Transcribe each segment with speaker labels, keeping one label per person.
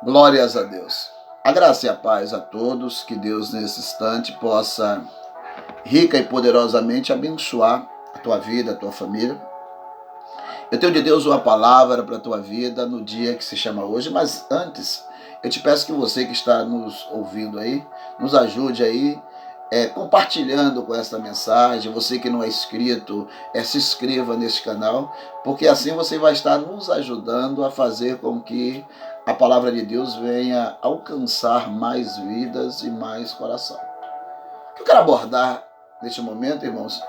Speaker 1: Glórias a Deus. A graça e a paz a todos, que Deus nesse instante possa rica e poderosamente abençoar a tua vida, a tua família. Eu tenho de Deus uma palavra para a tua vida no dia que se chama hoje, mas antes eu te peço que você que está nos ouvindo aí, nos ajude aí compartilhando com esta mensagem. Você que não é inscrito, se inscreva neste canal, porque assim você vai estar nos ajudando a fazer com que a palavra de Deus venha alcançar mais vidas e mais coração. O que eu quero abordar neste momento, irmãos,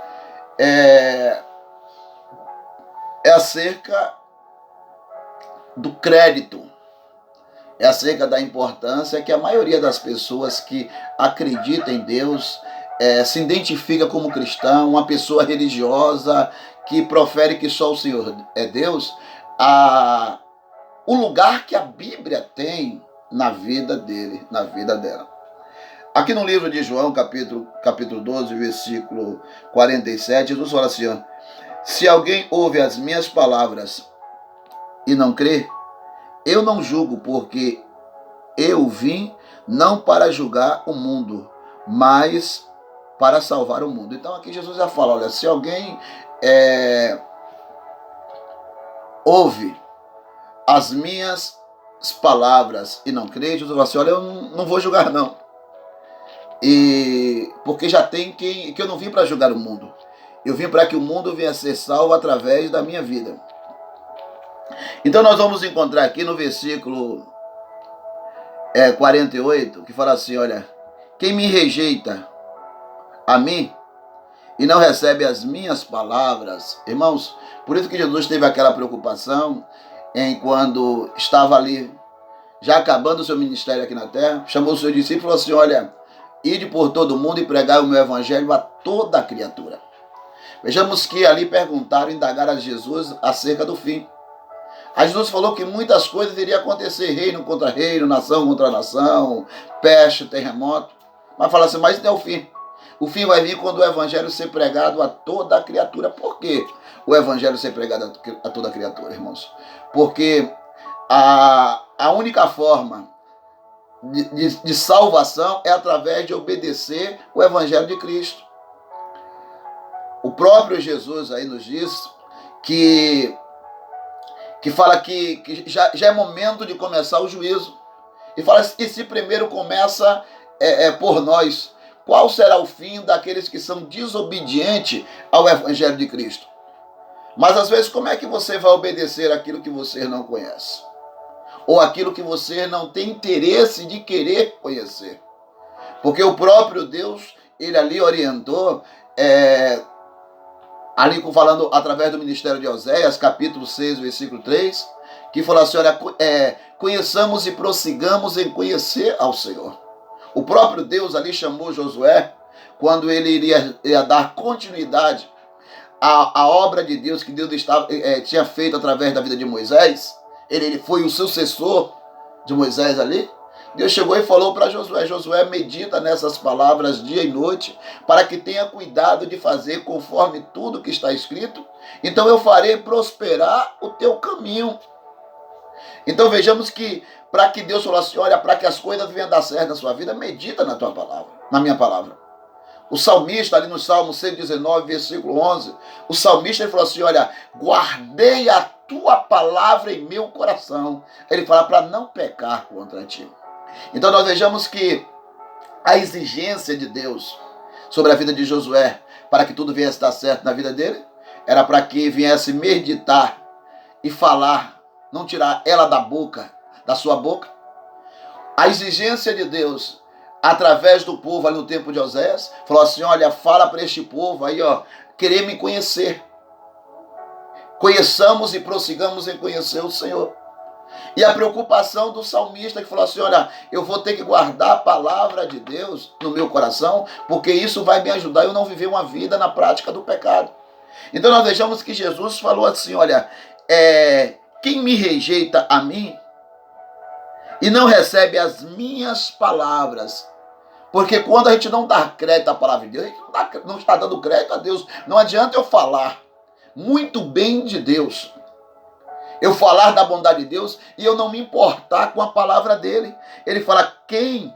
Speaker 1: é, é acerca do crédito. É acerca da importância que a maioria das pessoas que acreditam em Deus se identifica como cristão, uma pessoa religiosa que profere que só o Senhor é Deus, o lugar que a Bíblia tem na vida dele, na vida dela. Aqui no livro de João, capítulo 12, versículo 47, Jesus fala assim: ó, se alguém ouve as minhas palavras e não crê, eu não julgo, porque eu vim não para julgar o mundo, mas para salvar o mundo. Então aqui Jesus já fala, olha, se alguém ouve as minhas palavras e não crê, Jesus fala assim, olha, eu não vou julgar não. Porque já tem que eu não vim para julgar o mundo. Eu vim para que o mundo venha a ser salvo através da minha vida. Então nós vamos encontrar aqui no versículo 48, que fala assim, olha, quem me rejeita a mim e não recebe as minhas palavras, irmãos, por isso que Jesus teve aquela preocupação quando estava ali, já acabando o seu ministério aqui na terra, chamou os seus discípulos e falou assim, olha, ide por todo mundo e pregai o meu evangelho a toda a criatura. Vejamos que ali perguntaram, indagaram a Jesus acerca do fim. Aí Jesus falou que muitas coisas iriam acontecer, reino contra reino, nação contra nação, peste, terremoto. Mas fala assim, mas isso não é o fim. O fim vai vir quando o evangelho ser pregado a toda a criatura. Por quê o evangelho ser pregado a toda a criatura, irmãos? Porque a única forma de salvação é através de obedecer o evangelho de Cristo. O próprio Jesus aí nos diz que fala que já é momento de começar o juízo. E fala que se primeiro começa por nós, qual será o fim daqueles que são desobedientes ao Evangelho de Cristo? Mas às vezes como é que você vai obedecer aquilo que você não conhece? Ou aquilo que você não tem interesse de querer conhecer? Porque o próprio Deus, ele ali orientou, ali falando através do ministério de Oséias, capítulo 6, versículo 3, que falou assim, olha, conheçamos e prossigamos em conhecer ao Senhor. O próprio Deus ali chamou Josué, quando ele iria dar continuidade à obra de Deus que Deus tinha feito através da vida de Moisés. Ele foi o sucessor de Moisés ali. Deus chegou e falou para Josué, Josué, medita nessas palavras dia e noite, para que tenha cuidado de fazer conforme tudo que está escrito, então eu farei prosperar o teu caminho. Então vejamos que, para que Deus falou assim, olha, para que as coisas venham a dar certo na sua vida, medita na tua palavra, na minha palavra. O salmista, ali no Salmo 119, versículo 11, o salmista ele falou assim, olha, guardei a tua palavra em meu coração. Ele fala para não pecar contra ti. Então nós vejamos que a exigência de Deus sobre a vida de Josué, para que tudo viesse a dar certo na vida dele, era para que viesse meditar e falar, não tirar ela da sua boca. A exigência de Deus, através do povo ali no tempo de Oséias, falou assim, olha, fala para este povo aí, ó, querer me conhecer. Conheçamos e prossigamos em conhecer o Senhor. E a preocupação do salmista que falou assim, olha, eu vou ter que guardar a palavra de Deus no meu coração, porque isso vai me ajudar a eu não viver uma vida na prática do pecado. Então nós vejamos que Jesus falou assim, olha, quem me rejeita a mim e não recebe as minhas palavras, porque quando a gente não dá crédito à palavra de Deus, a gente não está dando crédito a Deus. Não adianta eu falar muito bem de Deus Eu falar da bondade de Deus e eu não me importar com a palavra dele. Ele fala: quem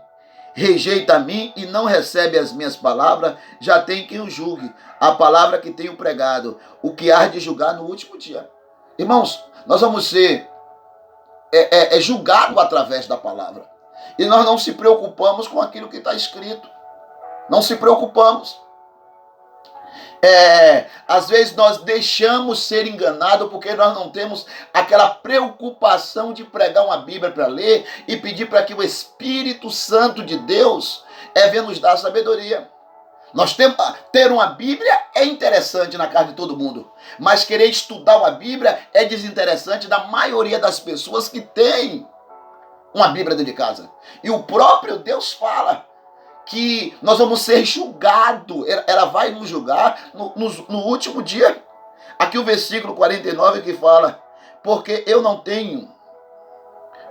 Speaker 1: rejeita a mim e não recebe as minhas palavras, já tem quem o julgue. A palavra que tenho pregado, o que há de julgar no último dia. Irmãos, nós vamos ser julgados através da palavra. E nós não se preocupamos com aquilo que está escrito. Não se preocupamos. Às vezes nós deixamos ser enganados porque nós não temos aquela preocupação de pregar uma Bíblia para ler e pedir para que o Espírito Santo de Deus venha nos dar sabedoria. Nós temos, ter uma Bíblia é interessante na casa de todo mundo, mas querer estudar uma Bíblia é desinteressante da maioria das pessoas que tem uma Bíblia dentro de casa. E o próprio Deus fala que nós vamos ser julgados, ela vai nos julgar no último dia. Aqui o versículo 49 que fala: porque eu não tenho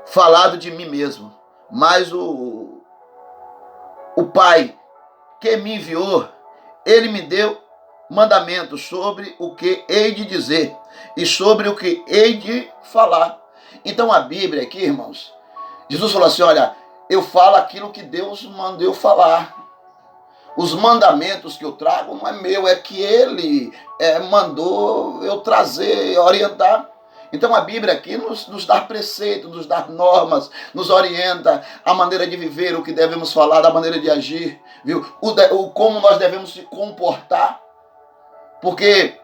Speaker 1: falado de mim mesmo, mas o Pai que me enviou, ele me deu mandamentos sobre o que hei de dizer e sobre o que hei de falar. Então a Bíblia aqui, irmãos, Jesus falou assim: olha, eu falo aquilo que Deus mandou eu falar. Os mandamentos que eu trago não é meu, é que Ele mandou eu trazer, orientar. Então a Bíblia aqui nos dá preceitos, nos dá normas, nos orienta a maneira de viver, o que devemos falar, a maneira de agir, viu? Como nós devemos se comportar. Porque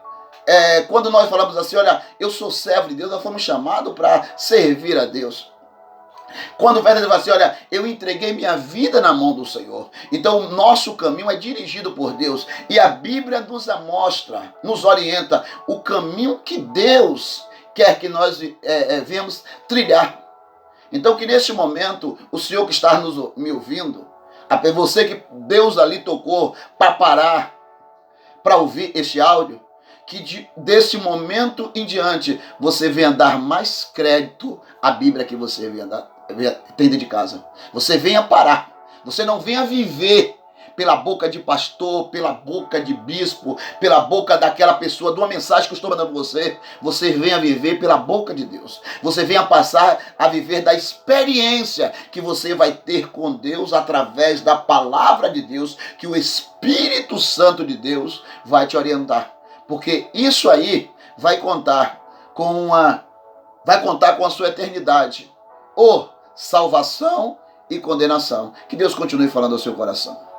Speaker 1: quando nós falamos assim: olha, eu sou servo de Deus, nós fomos chamados para servir a Deus. Quando o verdadeiro fala assim: olha, eu entreguei minha vida na mão do Senhor. Então o nosso caminho é dirigido por Deus. E a Bíblia nos mostra, nos orienta o caminho que Deus quer que nós venhamos trilhar. Então que neste momento, o Senhor que está me ouvindo, você que Deus ali tocou para parar, para ouvir este áudio, que desse momento em diante você venha dar mais crédito à Bíblia que você tem dentro de casa. Você venha parar. Você não venha viver pela boca de pastor, pela boca de bispo, pela boca daquela pessoa, de uma mensagem que eu estou mandando você. Você venha viver pela boca de Deus. Você venha passar a viver da experiência que você vai ter com Deus através da palavra de Deus, que o Espírito Santo de Deus vai te orientar. Porque isso aí vai contar com a sua eternidade. Ou salvação e condenação. Que Deus continue falando ao seu coração.